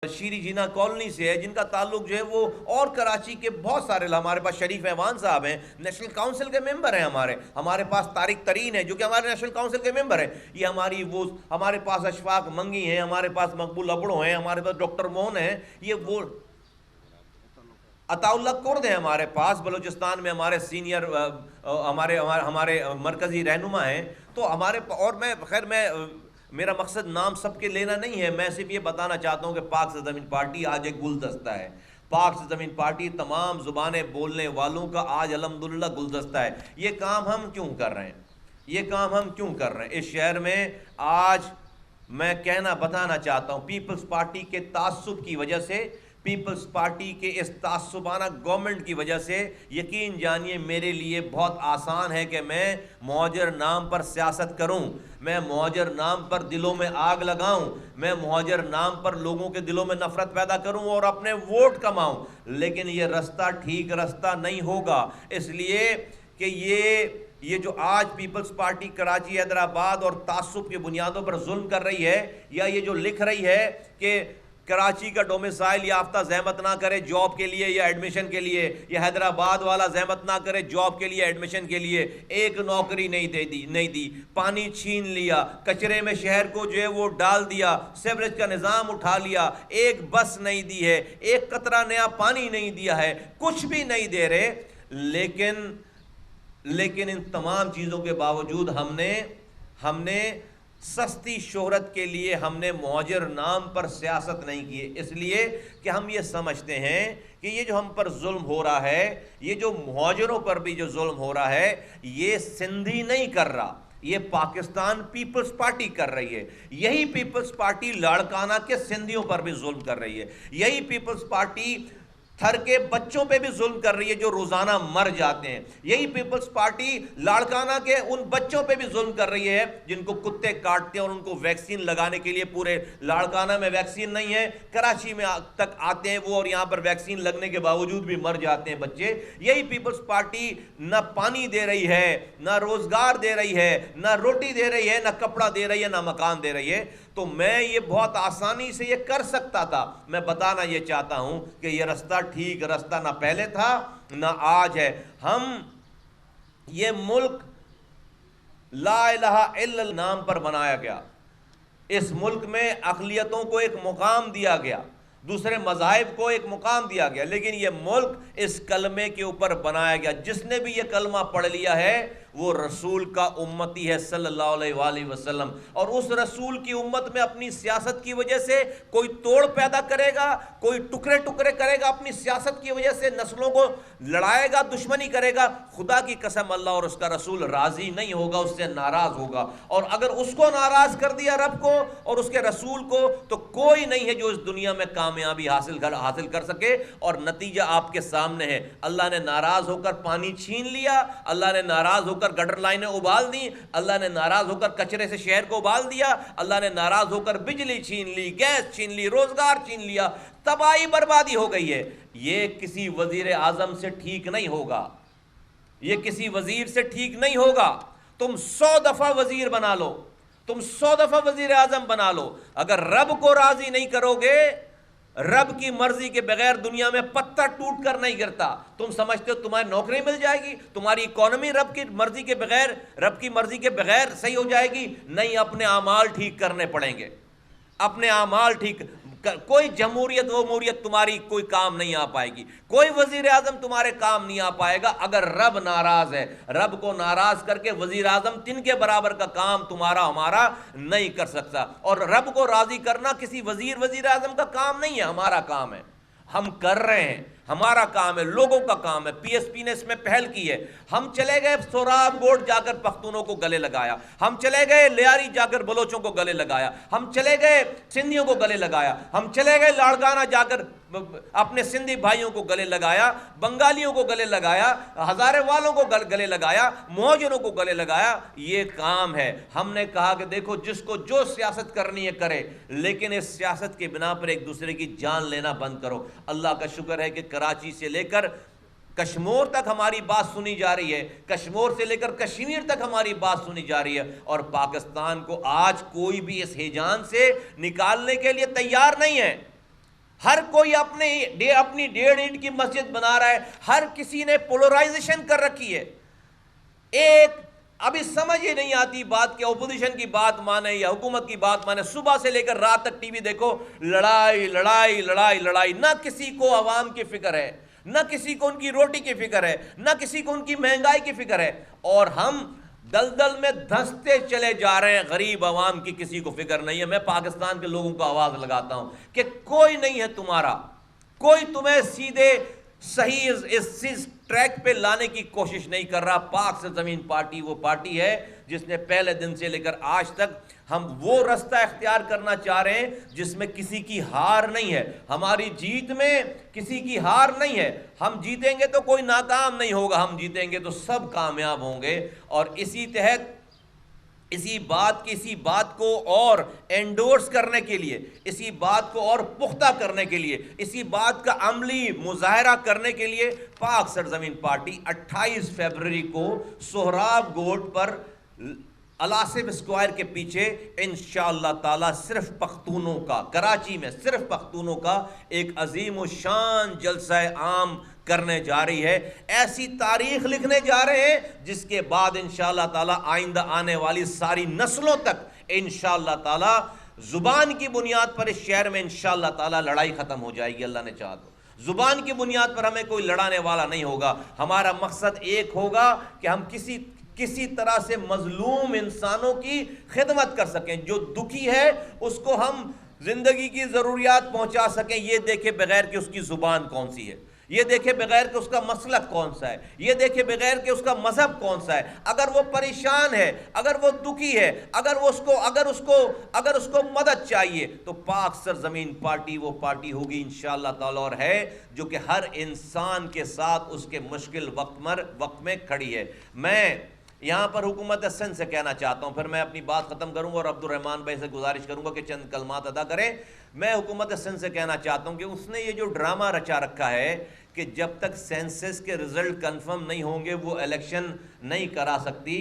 شیری جینا کالونی سے ہے، جن کا تعلق جو ہے وہ اور کراچی کے بہت سارے، ہمارے پاس شریف ایوان صاحب ہیں، نیشنل کاؤنسل کے ممبر ہیں، ہمارے پاس طارق ترین ہے جو کہ ہمارے نیشنل کاؤنسل کے ممبر ہیں، یہ ہمارے پاس اشفاق منگی ہیں، ہمارے پاس مقبول ابڑو ہیں، ہمارے پاس ڈاکٹر موہن ہیں، یہ وہ عطا اللہ کرد ہیں ہمارے پاس بلوچستان میں، ہمارے سینئر ہمارے مرکزی رہنما ہیں۔ تو اور میں میرا مقصد نام سب کے لینا نہیں ہے، میں صرف یہ بتانا چاہتا ہوں کہ پاک سے زمین پارٹی آج ایک گلدستہ ہے، پاک سے زمین پارٹی تمام زبانیں بولنے والوں کا آج الحمدللہ گلدستہ ہے۔ یہ کام ہم کیوں کر رہے ہیں؟ اس شہر میں آج میں بتانا چاہتا ہوں، پیپلز پارٹی کے تعصب کی وجہ سے، پیپلز پارٹی کے اس تعصبانہ گورنمنٹ کی وجہ سے، یقین جانیے میرے لیے بہت آسان ہے کہ میں مہاجر نام پر سیاست کروں، میں مہاجر نام پر دلوں میں آگ لگاؤں، میں مہاجر نام پر لوگوں کے دلوں میں نفرت پیدا کروں اور اپنے ووٹ کماؤں، لیکن یہ رستہ ٹھیک رستہ نہیں ہوگا، اس لیے کہ یہ جو آج پیپلز پارٹی کراچی حیدرآباد اور تعصب کی بنیادوں پر ظلم کر رہی ہے، یا یہ جو لکھ رہی ہے کہ کراچی کا ڈومیسائل یافتہ زحمت نہ کرے جاب کے لیے یا ایڈمیشن کے لیے، یا حیدرآباد والا زحمت نہ کرے جاب کے لیے ایڈمیشن کے لیے، ایک نوکری نہیں دی، پانی چھین لیا، کچرے میں شہر کو جو ہے وہ ڈال دیا، سیوریج کا نظام اٹھا لیا، ایک بس نہیں دی ہے، ایک قطرہ نیا پانی نہیں دیا ہے، کچھ بھی نہیں دے رہے، لیکن ان تمام چیزوں کے باوجود ہم نے سستی شہرت کے لیے ہم نے مہاجر نام پر سیاست نہیں کی، اس لیے کہ ہم یہ سمجھتے ہیں کہ یہ جو ہم پر ظلم ہو رہا ہے، یہ جو مہاجروں پر بھی جو ظلم ہو رہا ہے، یہ سندھی نہیں کر رہا، یہ پاکستان پیپلز پارٹی کر رہی ہے۔ یہی پیپلز پارٹی لاڑکانہ کے سندھیوں پر بھی ظلم کر رہی ہے، یہی پیپلز پارٹی تھر کے بچوں پہ بھی ظلم کر رہی ہے جو روزانہ مر جاتے ہیں، یہی پیپلز پارٹی لاڑکانہ کے ان بچوں پہ بھی ظلم کر رہی ہے جن کو کتے کاٹتے ہیں اور ان کو ویکسین لگانے کے لیے، پورے لاڑکانہ میں ویکسین نہیں ہے، کراچی میں تک آتے ہیں وہ اور یہاں پر ویکسین لگنے کے باوجود بھی مر جاتے ہیں بچے۔ یہی پیپلز پارٹی نہ پانی دے رہی ہے، نہ روزگار دے رہی ہے، نہ روٹی دے رہی ہے، نہ کپڑا دے رہی ہے، نہ مکان دے رہی ہے۔ تو میں یہ بہت آسانی سے یہ کر سکتا تھا، میں بتانا یہ چاہتا ہوں کہ یہ رستہ ٹھیک رستہ نہ پہلے تھا نہ آج ہے۔ یہ ملک لا الہ الا اللہ نام پر بنایا گیا، اس ملک میں اقلیتوں کو ایک مقام دیا گیا، دوسرے مذاہب کو ایک مقام دیا گیا، لیکن یہ ملک اس کلمے کے اوپر بنایا گیا۔ جس نے بھی یہ کلمہ پڑھ لیا ہے وہ رسول کا امتی ہے صلی اللہ علیہ وآلہ وسلم، اور اس رسول کی امت میں اپنی سیاست کی وجہ سے کوئی توڑ پیدا کرے گا، کوئی ٹکڑے کرے گا، اپنی سیاست کی وجہ سے نسلوں کو لڑائے گا، دشمنی کرے گا، خدا کی قسم اللہ اور اس کا رسول راضی نہیں ہوگا، اس سے ناراض ہوگا، اور اگر اس کو ناراض کر دیا رب کو اور اس کے رسول کو تو کوئی نہیں ہے جو اس دنیا میں کامیابی حاصل کر سکے، اور نتیجہ آپ کے سامنے ہے۔ اللہ نے ناراض ہو کر پانی چھین لیا، اللہ نے ناراض ہو کر گٹر لائنیں ابال دی، اللہ نے ناراض ہو کر کچرے سے شہر کو ابال دیا، اللہ نے ناراض ہو کر بجلی چھین لی، گیس چھین لی، روزگار چھین لیا، تباہی بربادی ہو گئی ہے۔ یہ کسی وزیر اعظم سے ٹھیک نہیں ہوگا، یہ کسی وزیر سے ٹھیک نہیں ہوگا۔ تم 100 دفعہ وزیر بنا لو، تم 100 دفعہ وزیر اعظم بنا لو، اگر رب کو راضی نہیں کرو گے، رب کی مرضی کے بغیر دنیا میں پتہ ٹوٹ کر نہیں گرتا۔ تم سمجھتے ہو تمہاری نوکری مل جائے گی، تمہاری اکانومی رب کی مرضی کے بغیر صحیح ہو جائے گی؟ نہیں، اپنے اعمال ٹھیک کرنے پڑیں گے، اپنے اعمال ٹھیک۔ کوئی جمہوریت ومہوریت تمہاری کوئی کام نہیں آ پائے گی، کوئی وزیر اعظم تمہارے کام نہیں آ پائے گا اگر رب ناراض ہے۔ رب کو ناراض کر کے وزیر اعظم تن کے برابر کا کام تمہارا ہمارا نہیں کر سکتا، اور رب کو راضی کرنا کسی وزیر اعظم کا کام نہیں ہے، ہمارا کام ہے، ہم کر رہے ہیں، ہمارا کام ہے، لوگوں کا کام ہے۔ پی ایس پی نے اس میں پہل کی ہے، ہم چلے گئے سوراب بورڈ جا کر پختونوں کو گلے لگایا، ہم چلے گئے لیاری جا کر بلوچوں کو گلے لگایا، ہم چلے گئے سندھیوں کو گلے لگایا، ہم چلے گئے لاڑکانہ جا کر اپنے سندھی بھائیوں کو گلے لگایا، بنگالیوں کو گلے لگایا، ہزارے والوں کو گلے لگایا، مہاجروں کو گلے لگایا۔ یہ کام ہے۔ ہم نے کہا کہ دیکھو جس کو جو سیاست کرنی ہے کرے، لیکن اس سیاست کے بنا پر ایک دوسرے کی جان لینا بند کرو۔ اللہ کا شکر ہے کہ کراچی سے لے کر کشمور تک ہماری بات سنی جا رہی ہے، کشمور سے لے کر کشمیر تک ہماری بات سنی جا رہی ہے، اور پاکستان کو آج کوئی بھی اس ہیجان سے نکالنے کے لیے تیار نہیں ہے۔ ہر کوئی اپنی 1.5 اینٹ کی مسجد بنا رہا ہے، ہر کسی نے پولرائزیشن کر رکھی ہے. ایک ابھی سمجھ ہی نہیں آتی بات کہ اپوزیشن کی بات مانے یا حکومت کی بات مانے. صبح سے لے کر رات تک ٹی وی دیکھو، لڑائی لڑائی لڑائی لڑائی. نہ کسی کو عوام کی فکر ہے، نہ کسی کو ان کی روٹی کی فکر ہے، نہ کسی کو ان کی مہنگائی کی فکر ہے. اور ہم دلدل میں دھنستے چلے جا رہے ہیں. غریب عوام کی کسی کو فکر نہیں ہے. میں پاکستان کے لوگوں کو آواز لگاتا ہوں کہ کوئی نہیں ہے تمہارا، کوئی تمہیں سیدھے صحیح اس ٹریک پہ لانے کی کوشش نہیں کر رہا. پاک سرزمین پارٹی وہ پارٹی ہے جس نے پہلے دن سے لے کر آج تک ہم وہ رستہ اختیار کرنا چاہ رہے ہیں جس میں کسی کی ہار نہیں ہے. ہماری جیت میں کسی کی ہار نہیں ہے. ہم جیتیں گے تو کوئی ناکام نہیں ہوگا، ہم جیتیں گے تو سب کامیاب ہوں گے. اور اسی تحت اسی بات کو اور انڈورس کرنے کے لیے، اسی بات کو اور پختہ کرنے کے لیے، اسی بات کا عملی مظاہرہ کرنے کے لیے پاک سرزمین پارٹی 28 فروری کو سہراب گوٹ پر الاسف اسکوائر کے پیچھے انشاءاللہ تعالی صرف پختونوں کا، کراچی میں صرف پختونوں کا ایک عظیم و شان جلسہ عام کرنے جا رہی ہے. ایسی تاریخ لکھنے جا رہے ہیں جس کے بعد انشاءاللہ تعالی آئندہ آنے والی ساری نسلوں تک انشاءاللہ تعالی زبان کی بنیاد پر اس شہر میں انشاءاللہ تعالی لڑائی ختم ہو جائے گی. اللہ نے چاہا تو زبان کی بنیاد پر ہمیں کوئی لڑانے والا نہیں ہوگا. ہمارا مقصد ایک ہوگا کہ ہم کسی طرح سے مظلوم انسانوں کی خدمت کر سکیں. جو دکھی ہے اس کو ہم زندگی کی ضروریات پہنچا سکیں. یہ دیکھے بغیر کہ اس کی زبان کون سی ہے، یہ دیکھے بغیر کہ اس کا مسلک کون سا ہے، یہ دیکھے بغیر کہ اس کا مذہب کون سا ہے. اگر وہ پریشان ہے، اگر وہ دکھی ہے، اگر اس کو مدد چاہیے تو پاک سرزمین پارٹی وہ پارٹی ہوگی انشاءاللہ تعالی، اور ہے جو کہ ہر انسان کے ساتھ اس کے مشکل وقت میں کھڑی ہے. میں یہاں پر حکومت سندھ سے کہنا چاہتا ہوں، پھر میں اپنی بات ختم کروں گا اور عبد الرحمن بھائی سے گزارش کروں گا کہ چند کلمات ادا کریں. میں حکومت سندھ سے کہنا چاہتا ہوں کہ اس نے یہ جو ڈرامہ رچا رکھا ہے کہ جب تک سینسس کے رزلٹ کنفرم نہیں ہوں گے وہ الیکشن نہیں کرا سکتی،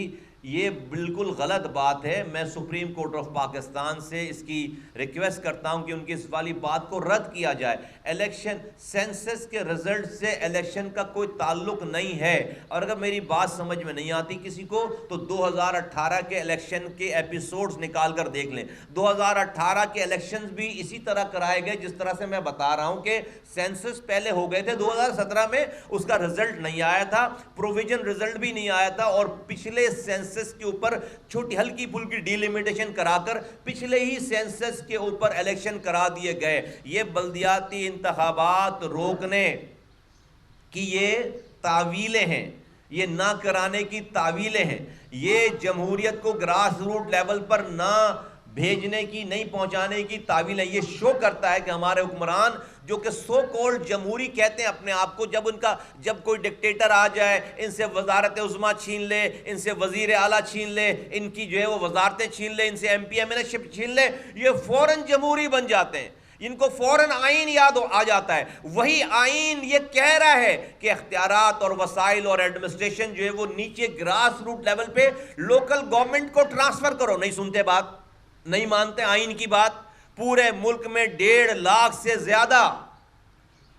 یہ بالکل غلط بات ہے. میں سپریم کورٹ آف پاکستان سے اس کی ریکویسٹ کرتا ہوں کہ ان کی اس والی بات کو رد کیا جائے. الیکشن سینسس کے رزلٹ سے الیکشن کا کوئی تعلق نہیں ہے. اور اگر میری بات سمجھ میں نہیں آتی کسی کو تو 2018 کے الیکشن کے ایپیسوڈز نکال کر دیکھ لیں. 2018 کے الیکشنز بھی اسی طرح کرائے گئے جس طرح سے میں بتا رہا ہوں کہ سینسس پہلے ہو گئے تھے. 2017 میں اس کا رزلٹ نہیں آیا تھا، پروویژن رزلٹ بھی نہیں آیا تھا، اور پچھلے سینسس کے اوپر چھوٹی ہلکی پھلکی ڈیلیمیٹیشن کرا کر پچھلے ہی سینسس کے اوپر الیکشن کرا دیے گئے. یہ بلدیاتی انتخابات روکنے کی یہ تعویلیں ہیں، یہ نہ کرانے کی تعویلیں ہیں، یہ جمہوریت کو گراس روٹ لیول پر نہ بھیجنے کی، نہیں پہنچانے کی تعویل ہے. یہ شو کرتا ہے کہ ہمارے حکمران جو کہ سو کولڈ جمہوری کہتے ہیں اپنے آپ کو، جب کوئی ڈکٹیٹر آ جائے ان سے وزارت عظمیٰ چھین لے، ان سے وزیر اعلیٰ چھین لے، ان کی جو ہے وہ وزارتیں چھین لے، ان سے M P M L A ship چھین لے، یہ فوراً جمہوری بن جاتے ہیں. ان کو فوراً آئین یاد آ جاتا ہے. وہی آئین یہ کہہ رہا ہے کہ اختیارات اور وسائل اور ایڈمنسٹریشن جو ہے وہ نیچے گراس روٹ لیول پہ لوکل گورنمنٹ کو ٹرانسفر کرو. نہیں سنتے بات، نہیں مانتے آئین کی بات. پورے ملک میں 1.5 لاکھ سے زیادہ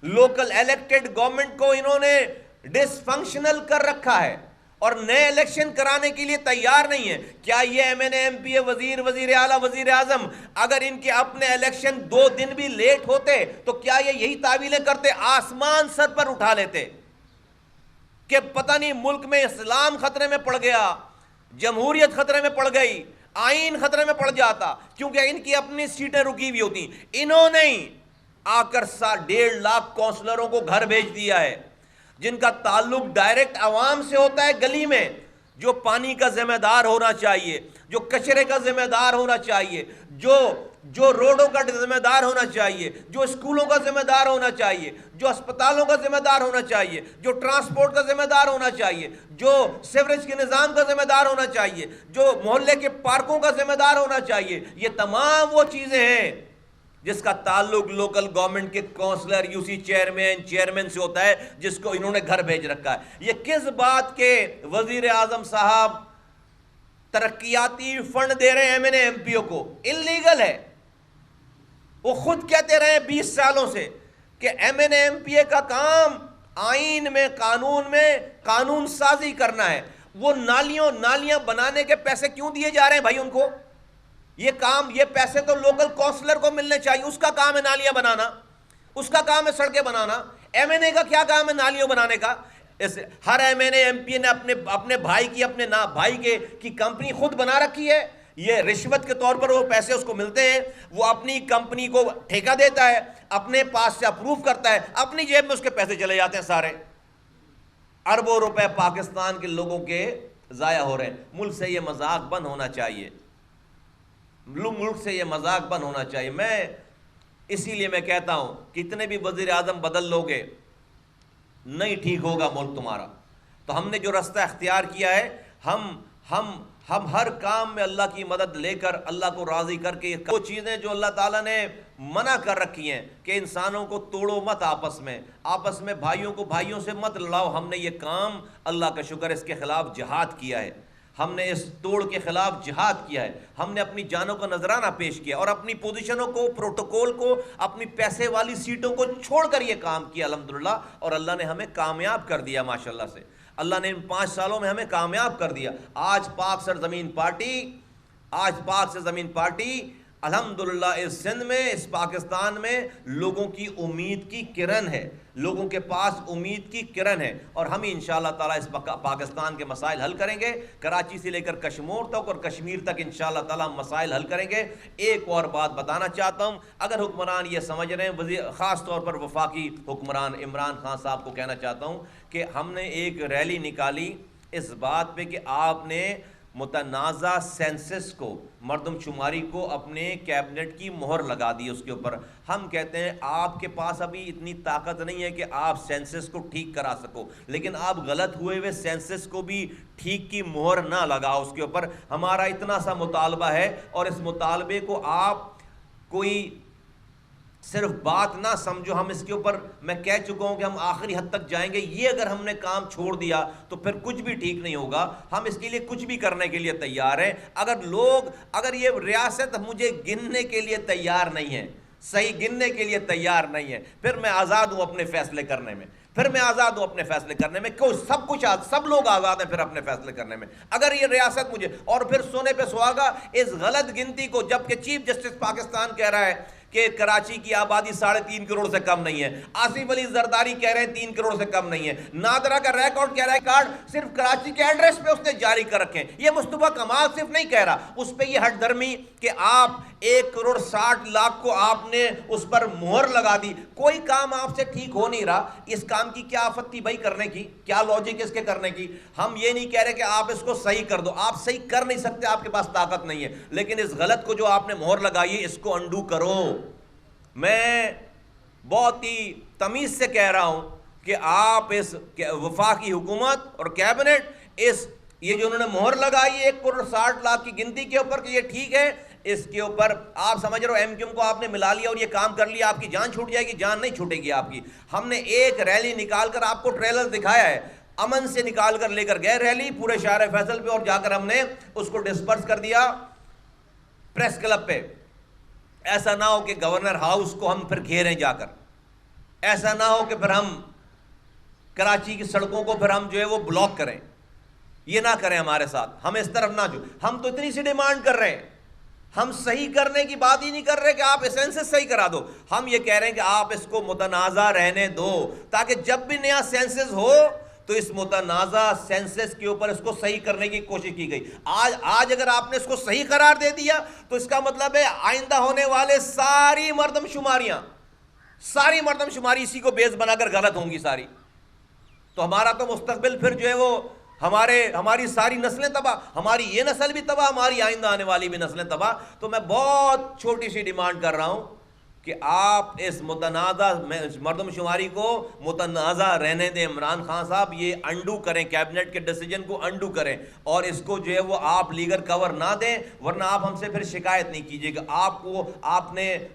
لوکل الیکٹڈ گورنمنٹ کو انہوں نے ڈس فنکشنل کر رکھا ہے اور نئے الیکشن کرانے کے لیے تیار نہیں ہے. کیا یہ M N A, M P اے، وزیر اعلیٰ، وزیر اعظم اگر ان کے اپنے الیکشن 2 دن بھی لیٹ ہوتے تو کیا یہ یہی تعویلیں کرتے؟ آسمان سر پر اٹھا لیتے کہ پتہ نہیں ملک میں اسلام خطرے میں پڑ گیا، جمہوریت خطرے میں پڑ گئی، آئین خطرے میں پڑ جاتا، کیونکہ ان کی اپنی سیٹیں رکی ہوئی ہوتی. انہوں نے آ کر 1.5 لاکھ کونسلروں کو گھر بھیج دیا ہے جن کا تعلق ڈائریکٹ عوام سے ہوتا ہے. گلی میں جو پانی کا ذمہ دار ہونا چاہیے، جو کچرے کا ذمہ دار ہونا چاہیے، جو روڈوں کا ذمہ دار ہونا چاہیے، جو اسکولوں کا ذمہ دار ہونا چاہیے، جو اسپتالوں کا ذمہ دار ہونا چاہیے، جو ٹرانسپورٹ کا ذمہ دار ہونا چاہیے، جو سیوریج کے نظام کا ذمہ دار ہونا چاہیے، جو محلے کے پارکوں کا ذمہ دار ہونا چاہیے، یہ تمام وہ چیزیں ہیں جس کا تعلق لوکل گورنمنٹ کے کونسلر، یو سی چیئرمین سے ہوتا ہے، جس کو انہوں نے گھر بھیج رکھا ہے. یہ کس بات کے وزیر اعظم صاحب ترقیاتی فنڈ دے رہے ہیں M N A M P O کو؟ انلیگل ہے. وہ خود کہتے رہے 20 سالوں سے کہ M N A M P A کا کام آئین میں قانون میں قانون سازی کرنا ہے. وہ نالیاں بنانے کے پیسے کیوں دیے جا رہے ہیں بھائی ان کو؟ یہ پیسے تو لوکل کونسلر کو ملنے چاہیے. اس کا کام ہے نالیاں بنانا, اس کا کام ہے سڑکیں بنانا. ایم این اے کا کیا کام ہے نالیوں بنانے کا؟ ہر M N A M P A نے اپنے بھائی کی اپنے بھائی کی کمپنی خود بنا رکھی ہے. یہ رشوت کے طور پر وہ پیسے اس کو ملتے ہیں, وہ اپنی کمپنی کو ٹھیکہ دیتا ہے, اپنے پاس سے اپروو کرتا ہے, اپنی جیب میں اس کے پیسے چلے جاتے ہیں سارے. اربوں روپے پاکستان کے لوگوں کے ضائع ہو رہے ہیں. ملک سے یہ مذاق بند ہونا چاہیے, ملک سے یہ مذاق بند ہونا چاہیے. میں اسی لیے میں کہتا ہوں کتنے بھی وزیر اعظم بدل لو گے نہیں ٹھیک ہوگا ملک تمہارا. تو ہم نے جو رستہ اختیار کیا ہے, ہم ہر کام میں اللہ کی مدد لے کر اللہ کو راضی کر کے وہ چیزیں جو اللہ تعالیٰ نے منع کر رکھی ہیں کہ انسانوں کو توڑو مت, آپس میں بھائیوں کو بھائیوں سے مت لڑاؤ. ہم نے یہ کام اللہ کا شکر اس کے خلاف جہاد کیا ہے, ہم نے اس توڑ کے خلاف جہاد کیا ہے. ہم نے اپنی جانوں کا نذرانہ پیش کیا اور اپنی پوزیشنوں کو, پروٹوکول کو, اپنی پیسے والی سیٹوں کو چھوڑ کر یہ کام کیا الحمدللہ, اور اللہ نے ہمیں کامیاب کر دیا. ماشاءاللہ سے اللہ نے ان 5 سالوں میں ہمیں کامیاب کر دیا. آج پاک سرزمین پارٹی الحمدللہ اس سندھ میں, اس پاکستان میں لوگوں کی امید کی کرن ہے, لوگوں کے پاس امید کی کرن ہے. اور ہم انشاءاللہ تعالیٰ اس پاکستان کے مسائل حل کریں گے, کراچی سے لے کر کشمیر تک اور کشمیر تک انشاءاللہ تعالیٰ مسائل حل کریں گے. ایک اور بات بتانا چاہتا ہوں, اگر حکمران یہ سمجھ رہے ہیں, خاص طور پر وفاقی حکمران عمران خان صاحب کو کہنا چاہتا ہوں کہ ہم نے ایک ریلی نکالی اس بات پہ کہ آپ نے متنازع سینسس کو, مردم شماری کو اپنے کیبنٹ کی مہر لگا دی اس کے اوپر. ہم کہتے ہیں آپ کے پاس ابھی اتنی طاقت نہیں ہے کہ آپ سینسس کو ٹھیک کرا سکو, لیکن آپ غلط ہوئے سینسس کو بھی ٹھیک کی مہر نہ لگاؤ اس کے اوپر. ہمارا اتنا سا مطالبہ ہے, اور اس مطالبے کو آپ کوئی صرف بات نہ سمجھو. ہم اس کے اوپر میں کہہ چکا ہوں کہ ہم آخری حد تک جائیں گے. یہ اگر ہم نے کام چھوڑ دیا تو پھر کچھ بھی ٹھیک نہیں ہوگا. ہم اس کے لیے کچھ بھی کرنے کے لیے تیار ہیں. اگر یہ ریاست مجھے گننے کے لیے تیار نہیں ہے, صحیح گننے کے لیے تیار نہیں ہے, پھر میں آزاد ہوں اپنے فیصلے کرنے میں. سب لوگ آزاد ہیں پھر اپنے فیصلے کرنے میں. اگر یہ ریاست مجھے, اور پھر سونے پہ سہاگا اس غلط گنتی کو, جبکہ چیف جسٹس پاکستان کہہ رہا ہے کہ کراچی کی آبادی 3.5 کروڑ سے کم نہیں ہے, آصف علی زرداری کہہ رہے ہیں 3 کروڑ سے کم نہیں ہے, نادرہ کا ریکارڈ کہہ رہا ہے کارڈ صرف کراچی کے ایڈریس پہ اس نے جاری کر رکھے ہیں. یہ مصطفیٰ کمال صرف نہیں کہہ رہا, اس پہ یہ ہٹ درمی کہ آپ 1,60,00,000 کو آپ نے اس پر مہر لگا دی. کوئی کام آپ سے ٹھیک ہو نہیں رہا. اس کام کی کیا آفت تھی بھائی کرنے کی, کیا لاجک اس کے کرنے کی؟ ہم یہ نہیں کہہ رہے کہ آپ اس کو صحیح کر دو, آپ صحیح کر نہیں سکتے, آپ کے پاس طاقت نہیں ہے, لیکن اس غلط کو جو آپ نے مہر لگائی ہے اس کو انڈو کرو. میں بہت ہی تمیز سے کہہ رہا ہوں کہ آپ اس وفاقی حکومت اور کیبنٹ یہ جو انہوں نے مہر لگائی ہے 1,60,00,000 کی گنتی کے اوپر کہ یہ ٹھیک ہے, اس کے اوپر آپ سمجھ رہے ہو ایم کیو ایم کو آپ نے ملا لیا اور یہ کام کر لیا, آپ کی جان چھوٹ جائے گی. جان نہیں چھوٹے گی آپ کی. ہم نے ایک ریلی نکال کر آپ کو ٹریلر دکھایا ہے, امن سے نکال کر لے کر گئے ریلی پورے شہر فیصل پہ, اور جا کر ہم نے اس کو ڈسپرس کر دیا پریس کلب پہ. ایسا نہ ہو کہ گورنر ہاؤس کو ہم پھر گھیریں جا کر, ایسا نہ ہو کہ پھر ہم کراچی کی سڑکوں کو پھر ہم جو ہے وہ بلاک کریں. یہ نہ کریں ہمارے ساتھ, ہم اس طرف نہ جو. ہم تو اتنی سی ڈیمانڈ کر رہے ہیں, ہم صحیح کرنے کی بات ہی نہیں کر رہے کہ آپ سینسس صحیح کرا دو. ہم یہ کہہ رہے ہیں کہ آپ اس کو متنازع رہنے دو, تاکہ جب بھی نیا سینسس ہو تو اس متنازع سینسس کے اوپر اس کو صحیح کرنے کی کوشش کی گئی. آج اگر آپ نے اس کو صحیح قرار دے دیا تو اس کا مطلب ہے آئندہ ہونے والے ساری مردم شماری اسی کو بیس بنا کر غلط ہوں گی ساری. تو ہمارا تو مستقبل پھر جو ہے وہ ہماری ساری نسلیں تباہ, ہماری یہ نسل بھی تباہ, ہماری آئندہ آنے والی بھی نسلیں تباہ. تو میں بہت چھوٹی سی ڈیمانڈ کر رہا ہوں کہ آپ اس متنازع مردم شماری کو متنازع رہنے دیں. عمران خان صاحب یہ انڈو کریں, کیبنٹ کے ڈیسیجن کو انڈو کریں, اور اس کو جو ہے وہ آپ لیگل کور نہ دیں, ورنہ آپ ہم سے پھر شکایت نہیں کیجیے گا.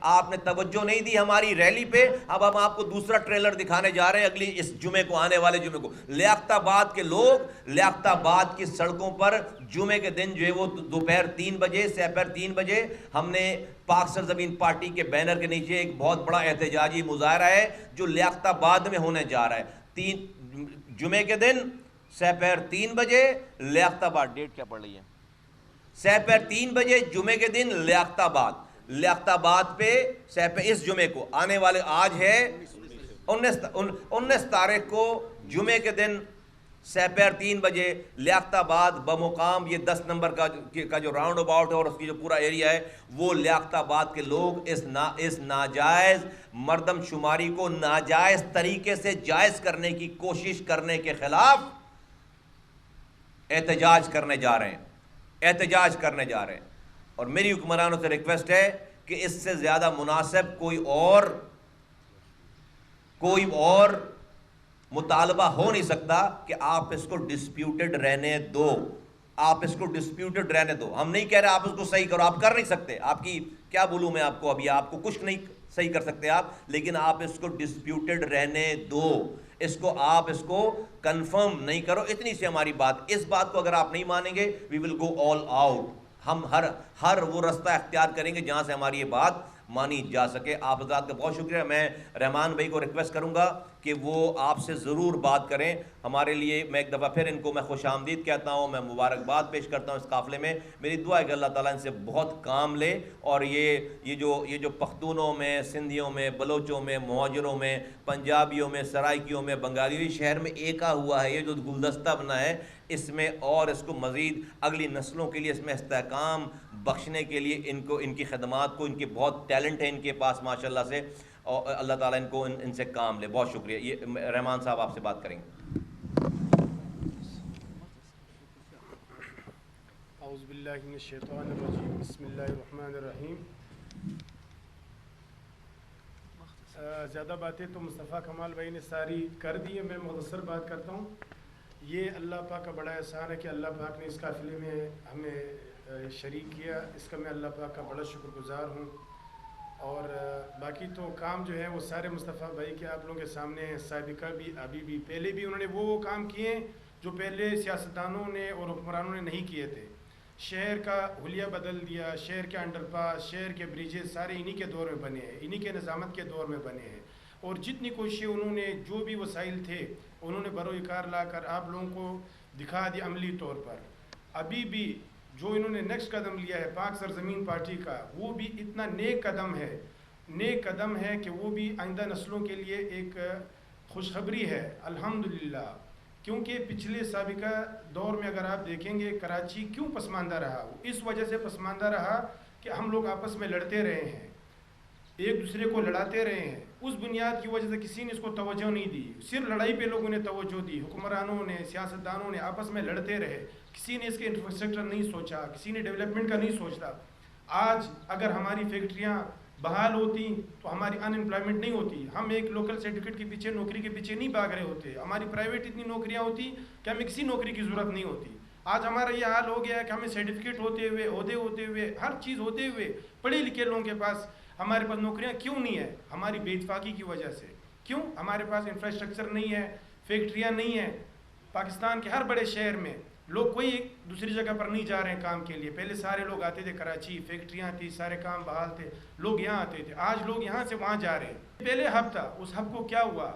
آپ نے توجہ نہیں دی ہماری ریلی پہ. اب ہم آپ کو دوسرا ٹریلر دکھانے جا رہے ہیں اس جمعے کو, آنے والے جمعے کو. لیاقت آباد کے لوگ لیاقت آباد کی سڑکوں پر جمعے کے دن جو ہے وہ دوپہر 3 بجے سے 3 بجے ہم نے پاک سرزمین پارٹی کے بینر کے نیچے ایک بہت بڑا احتجاجی مظاہرہ ہے جو لیاقت آباد میں ہونے جا رہا ہے، جمعے کے دن سپہر 3 بجے لیاقت آباد. ڈیٹ کیا پڑ رہی ہے؟ سپہر 3 بجے جمعے کے دن لیاقت آباد پہ اس جمعے کو آنے والے، آج ہے 19 تاریخ کو، جمعے کے دن سپہر 3 بجے لیاقت آباد بمقام یہ 10 نمبر کا جو راؤنڈ اباؤٹ ہے اور اس کی جو پورا ایریا ہے، وہ لیاقت آباد کے لوگ اس ناجائز مردم شماری کو ناجائز طریقے سے جائز کرنے کی کوشش کرنے کے خلاف احتجاج کرنے جا رہے ہیں. اور میری حکمرانوں سے ریکویسٹ ہے کہ اس سے زیادہ مناسب کوئی اور مطالبہ ہو نہیں سکتا کہ آپ اس کو ڈسپیوٹڈ رہنے دو. ہم نہیں کہہ رہے آپ اس کو صحیح کرو، آپ کر نہیں سکتے، آپ کی کیا بولوں میں آپ کو، ابھی آپ کو کچھ نہیں صحیح کر سکتے آپ، لیکن آپ اس کو ڈسپیوٹڈ رہنے دو، آپ اس کو کنفرم نہیں کرو. اتنی سی ہماری بات. اس بات کو اگر آپ نہیں مانیں گے وی ول گو آل آؤٹ. ہم ہر وہ رستہ اختیار کریں گے جہاں سے ہماری یہ بات مانی جا سکے. آپ حضرات کا بہت شکریہ. میں رحمان بھائی کو ریکویسٹ کروں گا کہ وہ آپ سے ضرور بات کریں ہمارے لیے. میں ایک دفعہ پھر ان کو میں خوش آمدید کہتا ہوں، میں مبارکباد پیش کرتا ہوں اس قافلے میں. میری دعا ہے کہ اللہ تعالیٰ ان سے بہت کام لے، اور یہ جو پختونوں میں، سندھیوں میں، بلوچوں میں، مہاجروں میں، پنجابیوں میں، سرائکیوں میں، بنگالیوں، شہر میں ایکا ہوا ہے، یہ جو گلدستہ بنا ہے، اس میں اور اس کو مزید اگلی نسلوں کے لیے اس میں استحکام بخشنے کے لیے ان کی خدمات کو، ان کے بہت ٹیلنٹ ہے ان کے پاس ماشاءاللہ سے، اور اللہ تعالیٰ ان کو ان سے کام لے. بہت شکریہ. یہ رحمان صاحب آپ سے بات کریں گے. اعوذ باللہ من الشیطان الرجیم، بسم اللہ الرحمن الرحیم. زیادہ باتیں تو مصطفیٰ کمال بھائی نے ساری کر دی ہے، میں مختصر بات کرتا ہوں. یہ اللہ پاک کا بڑا احسان ہے کہ اللہ پاک نے اس قافلے میں ہمیں شریک کیا، اس کا میں اللہ پاک کا بڑا شکر گزار ہوں. اور باقی تو کام جو ہے وہ سارے مصطفیٰ بھائی کے آپ لوگوں کے سامنے ہیں. سابقہ بھی، ابھی بھی، پہلے بھی انہوں نے وہ کام کیے جو پہلے سیاستدانوں نے اور حکمرانوں نے نہیں کیے تھے. شہر کا حلیہ بدل دیا، شہر کے انڈر پاس، شہر کے بریجز سارے انہی کے دور میں بنے ہیں، انہی کے نظامت کے دور میں بنے ہیں. اور جتنی کوششیں انہوں نے، جو بھی وسائل تھے انہوں نے بروئے کار لا کر آپ لوگوں کو دکھا دی عملی طور پر. ابھی بھی جو انہوں نے نیکسٹ قدم لیا ہے پاک سرزمین پارٹی کا، وہ بھی اتنا نیک قدم ہے کہ وہ بھی آئندہ نسلوں کے لیے ایک خوشخبری ہے الحمدللہ. کیونکہ پچھلے سابقہ دور میں اگر آپ دیکھیں گے کراچی کیوں پسماندہ رہا، اس وجہ سے پسماندہ رہا کہ ہم لوگ آپس میں لڑتے رہے ہیں، ایک دوسرے کو لڑاتے رہے ہیں. اس بنیاد کی وجہ سے کسی نے اس کو توجہ نہیں دی، صرف لڑائی پہ لوگوں نے توجہ دی، حکمرانوں نے، سیاستدانوں نے آپس میں لڑتے رہے. کسی نے اس کے انفراسٹرکچر نہیں سوچا، کسی نے ڈیولپمنٹ کا نہیں سوچا. آج اگر ہماری فیکٹریاں بحال ہوتی تو ہماری ان امپلائمنٹ نہیں ہوتی، ہم ایک لوکل سرٹیفکیٹ کے پیچھے، نوکری کے پیچھے نہیں بھاگ رہے ہوتے، ہماری پرائیویٹ اتنی نوکریاں ہوتی کہ ہمیں کسی نوکری کی ضرورت نہیں ہوتی. آج ہمارا یہ حال ہو گیا ہے کہ ہمیں سرٹیفکیٹ ہوتے ہوئے، عہدے ہوتے ہوئے، ہر چیز ہوتے ہوئے، پڑھے لکھے لوگوں کے پاس ہمارے پاس نوکریاں کیوں نہیں ہے؟ ہماری بے اتفاقی کی وجہ سے. کیوں؟ ہمارے پاس انفراسٹرکچر نہیں ہے، فیکٹریاں نہیں ہیں. پاکستان کے ہر بڑے شہر میں لوگ کوئی ایک دوسری جگہ پر نہیں جا رہے ہیں کام کے لیے. پہلے سارے لوگ آتے تھے کراچی، فیکٹریاں تھی، سارے کام بحال تھے، لوگ یہاں آتے تھے. آج لوگ یہاں سے وہاں جا رہے ہیں. پہلے ہب تھا، اس ہب کو کیا ہوا؟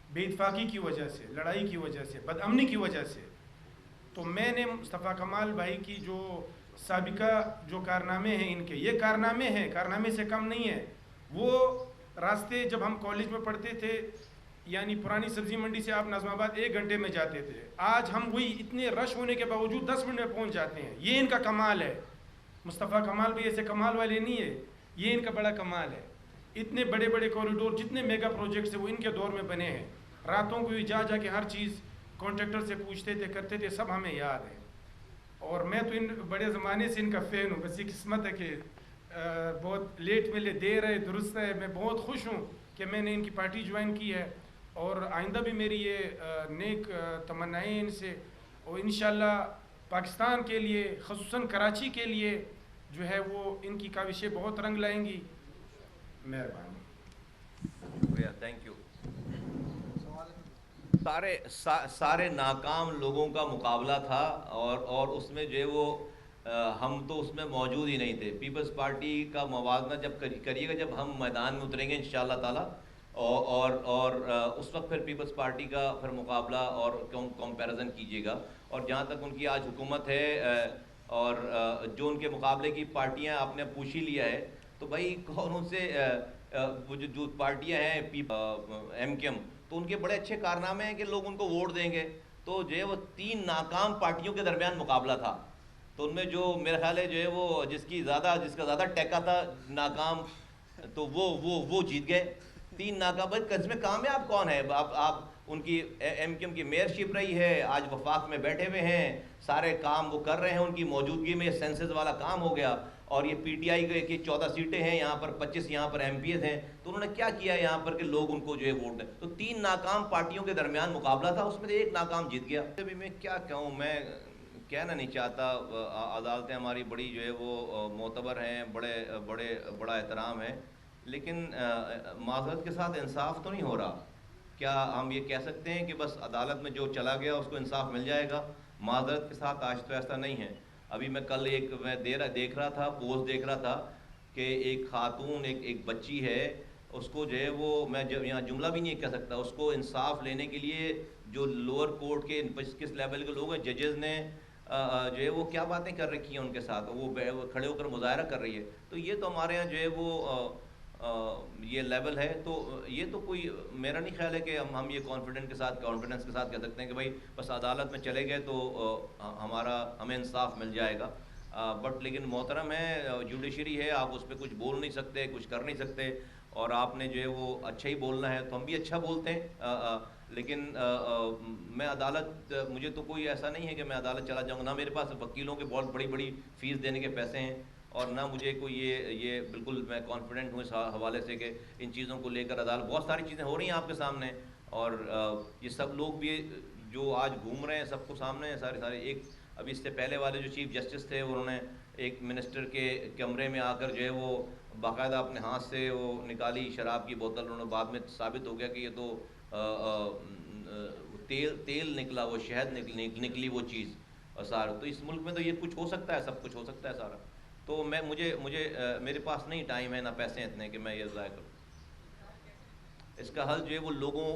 بے اتفاقی کی وجہ سے، لڑائی کی وجہ سے، بد امنی کی وجہ سے. تو میں نے مصطفیٰ کمال بھائی کی جو سابقہ جو کارنامے ہیں ان کے، یہ کارنامے ہیں، کارنامے سے کم نہیں ہے. وہ راستے جب ہم کالج میں پڑھتے تھے، یعنی پرانی سبزی منڈی سے آپ ناظم آباد 1 گھنٹے میں جاتے تھے، آج ہم وہی اتنے رش ہونے کے باوجود 10 منٹ میں پہنچ جاتے ہیں. یہ ان کا کمال ہے. مصطفیٰ کمال بھی ایسے کمال والے نہیں ہے، یہ ان کا بڑا کمال ہے. اتنے بڑے بڑے کوریڈور، جتنے میگا پروجیکٹس ہیں وہ ان کے دور میں بنے ہیں. راتوں کو جا کے ہر چیز کانٹریکٹر سے پوچھتے تھے، کرتے تھے، سب ہمیں یاد ہے. اور میں تو ان بڑے زمانے سے ان کا فین ہوں. بس یہ قسمت ہے کہ بہت لیٹ ملے، دیر ہے درست ہے. میں بہت خوش ہوں کہ میں نے ان کی پارٹی جوائن کی ہے، اور آئندہ بھی میری یہ نیک تمنائیں ان سے، اور انشاءاللہ پاکستان کے لیے، خصوصاً کراچی کے لیے جو ہے وہ ان کی کاوشیں بہت رنگ لائیں گی. مہربانی. شکریہ، تھینک یو. سارے ناکام لوگوں کا مقابلہ تھا، اور اس میں جو ہے وہ ہم تو اس میں موجود ہی نہیں تھے. پیپلز پارٹی کا موازنہ جب کریے گا جب ہم میدان میں اتریں گے انشاءاللہ تعالیٰ, اور اس وقت پھر پیپلز پارٹی کا پھر مقابلہ اور کمپیریزن کیجیے گا. اور جہاں تک ان کی آج حکومت ہے اور جو ان کے مقابلے کی پارٹیاں آپ نے پوچھ ہی لیا ہے, تو بھائی کون ان سے وہ جو پارٹیاں ہیں ایم کیو ایم, تو ان کے بڑے اچھے کارنامے ہیں کہ لوگ ان کو ووٹ دیں گے. تو جو ہے وہ 3 ناکام پارٹیوں کے درمیان مقابلہ تھا, تو ان میں جو میرا خیال ہے جو ہے وہ جس کا زیادہ ٹیکا تھا ناکام, تو وہ جیت گئے. 3 ناکام. بھائی اس میں کامیاب کون ہے؟ آپ ان کی ایم کیو ایم کی میئرشپ رہی ہے, آج وفاق میں بیٹھے ہوئے ہیں, سارے کام وہ کر رہے ہیں ان کی موجودگی میں, سینسز والا کام ہو گیا. اور یہ پی ٹی آئی کی 14 سیٹیں ہیں, یہاں پر 25 یہاں پر ایم پی ایز ہیں, تو انہوں نے کیا کیا یہاں پر کہ لوگ ان کو جو ہے ووٹ دیں. تو 3 ناکام پارٹیوں کے درمیان مقابلہ تھا, اس میں سے ایک ناکام جیت گیا. ابھی میں کیا کہوں, میں کہنا نہیں چاہتا. عدالتیں ہماری بڑی جو ہے وہ معتبر ہیں, بڑا احترام ہے, لیکن معذرت کے ساتھ انصاف تو نہیں ہو رہا. کیا ہم یہ کہہ سکتے ہیں کہ بس عدالت میں جو چلا گیا اس کو انصاف مل جائے گا؟ معذرت کے ساتھ آج تو ایسا نہیں ہے. ابھی میں کل میں دیکھ رہا تھا, پوسٹ دیکھ رہا تھا کہ ایک خاتون, ایک بچی ہے, اس کو جو ہے وہ, میں یہاں جملہ بھی نہیں کہہ سکتا, اس کو انصاف لینے کے لیے جو لوور کورٹ کے کس لیول کے لوگ ہیں, ججز نے جو ہے وہ کیا باتیں کر رکھی ہیں ان کے ساتھ, وہ کھڑے ہو کر مظاہرہ کر رہی ہے. تو یہ تو ہمارے یہاں جو ہے وہ یہ لیول ہے. تو یہ تو کوئی, میرا نہیں خیال ہے کہ ہم یہ کانفیڈنس کے ساتھ کہہ سکتے ہیں کہ بھائی بس عدالت میں چلے گئے تو ہمیں انصاف مل جائے گا. بٹ لیکن محترم ہے, جوڈیشری ہے, آپ اس پہ کچھ بول نہیں سکتے, کچھ کر نہیں سکتے, اور آپ نے جو ہے وہ اچھا ہی بولنا ہے, تو ہم بھی اچھا بولتے ہیں. لیکن میں عدالت, مجھے تو کوئی ایسا نہیں ہے کہ میں عدالت چلا جاؤں گا, نہ میرے پاس وکیلوں کے بہت بڑی فیس دینے کے پیسے ہیں, اور نہ مجھے کوئی یہ بالکل میں کانفیڈنٹ ہوں اس حوالے سے کہ ان چیزوں کو لے کر عدالت, بہت ساری چیزیں ہو رہی ہیں آپ کے سامنے, اور یہ سب لوگ بھی جو آج گھوم رہے ہیں سب کو سامنے ہیں سارے. ایک ابھی اس سے پہلے والے جو چیف جسٹس تھے, انہوں نے ایک منسٹر کے کمرے میں آ کر جو ہے وہ باقاعدہ اپنے ہاتھ سے وہ نکالی شراب کی بوتل, انہوں نے بعد میں ثابت ہو گیا کہ یہ تو تیل نکلا, وہ شہد نکلی وہ چیز سارا. تو اس ملک میں تو یہ کچھ ہو سکتا ہے, سب کچھ ہو سکتا ہے سارا. تو مجھے میرے پاس نہیں ٹائم ہے, نہ پیسے ہیں اتنے کہ میں یہ ضائع کروں. اس کا حل جو ہے وہ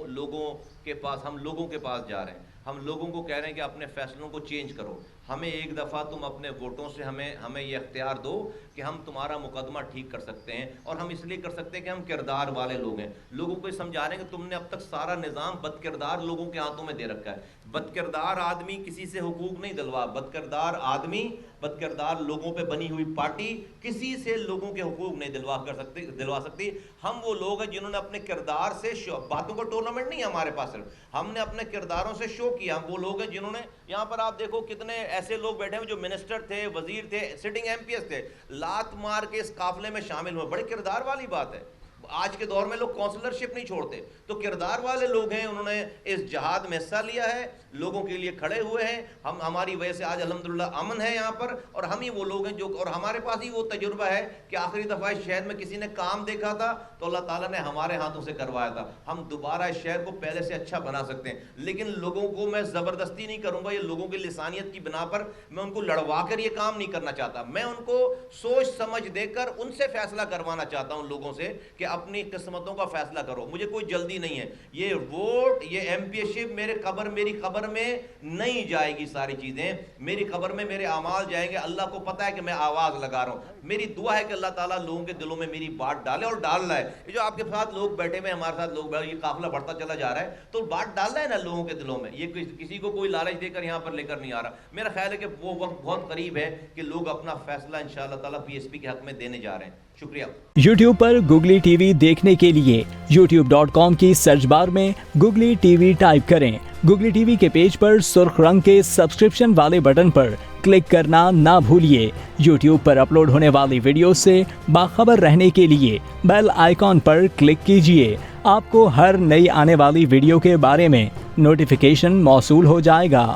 لوگوں کے پاس, ہم لوگوں کے پاس جا رہے ہیں, ہم لوگوں کو کہہ رہے ہیں کہ اپنے فیصلوں کو چینج کرو. ہمیں ایک دفعہ تم اپنے ووٹوں سے ہمیں یہ اختیار دو کہ ہم تمہارا مقدمہ ٹھیک کر سکتے ہیں, اور ہم اس لیے کر سکتے ہیں کہ ہم کردار والے لوگ ہیں. لوگوں کو یہ سمجھا رہے ہیں کہ تم نے اب تک سارا نظام بد کردار لوگوں کے ہاتھوں میں دے رکھا ہے. بد کردار آدمی کسی سے حقوق نہیں دلوا, بد کردار لوگوں پہ بنی ہوئی پارٹی کسی سے لوگوں کے حقوق نہیں دلوا سکتی. ہم وہ لوگ ہیں جنہوں نے اپنے کردار سے باتوں کا ٹورنامنٹ نہیں ہے ہمارے پاس, صرف ہم نے اپنے کرداروں سے شو کیا. ہم وہ لوگ ہیں جنہوں نے, یہاں پر آپ دیکھو کتنے ایسے لوگ بیٹھے ہوئے جو منسٹر تھے, وزیر تھے, سٹنگ ایم پی ایس تھے, لات مار کے اس قافلے میں شامل ہوئے. بڑے کردار والی بات ہے. آج کے دور میں لوگ کونسلرشپ نہیں چھوڑتے, تو کردار والے لوگ ہیں, انہوں نے اس جہاد میں حصہ لیا ہے, لوگوں کے لیے کھڑے ہوئے ہیں. ہماری وجہ سے آج الحمدللہ امن ہے یہاں پر, اور ہم ہی وہ لوگ ہیں جو, اور ہمارے پاس ہی وہ تجربہ ہے کہ آخری دفعہ اس شہر میں کسی نے کام دیکھا تھا تو اللہ تعالیٰ نے ہمارے ہاتھوں سے کروایا تھا. ہم دوبارہ اس شہر کو پہلے سے اچھا بنا سکتے ہیں, لیکن لوگوں کو میں زبردستی نہیں کروں گا. یہ لوگوں کی لسانیت کی بنا پر میں ان کو لڑوا کر یہ کام نہیں کرنا چاہتا. میں ان کو سوچ سمجھ دے کر ان سے فیصلہ کروانا چاہتا ہوں, لوگوں سے, کہ اپنی قسمتوں کا فیصلہ کرو. مجھے کوئی جلدی نہیں ہے. یہ ووٹ, یہ ایم پی شپ میری قبر میں نہیں جائے گی. ساری چیزیں میری قبر میں, میرے اعمال جائیں گے. اللہ کو پتہ ہے کہ میں آواز لگا رہا ہوں. میری دعا ہے کہ اللہ تعالیٰ لوگوں کے دلوں میں میری بات ڈالے, اور ڈال رہا ہے. یہ جو آپ کے ساتھ لوگ بیٹھے ہوئے, ہمارے ساتھ لوگ بیٹھے, یہ قافلہ بڑھتا چلا جا رہا ہے, تو بات ڈال رہا ہے نا لوگوں کے دلوں میں. یہ کسی کو کوئی لالچ دے کر یہاں پر لے کر نہیں آ رہا. میرا خیال ہے کہ وہ وقت بہت قریب ہے کہ لوگ اپنا فیصلہ انشاءاللہ تعالیٰ پی ایس پی کے حق میں دینے جا رہے ہیں. شکریہ. یوٹیوب پر گوگلی ٹی وی دیکھنے کے لیے youtube.com کی سرچ بار میں گوگلی ٹی وی ٹائپ کریں. گوگلی ٹی وی کے پیج پر سرخ رنگ کے سبسکرپشن والے بٹن پر کلک کرنا نہ بھولیے. یوٹیوب پر اپلوڈ ہونے والی ویڈیو سے باخبر رہنے کے لیے بیل آئیکن پر کلک کیجیے. آپ کو ہر نئی آنے والی ویڈیو کے بارے میں نوٹیفیکیشن موصول ہو جائے گا.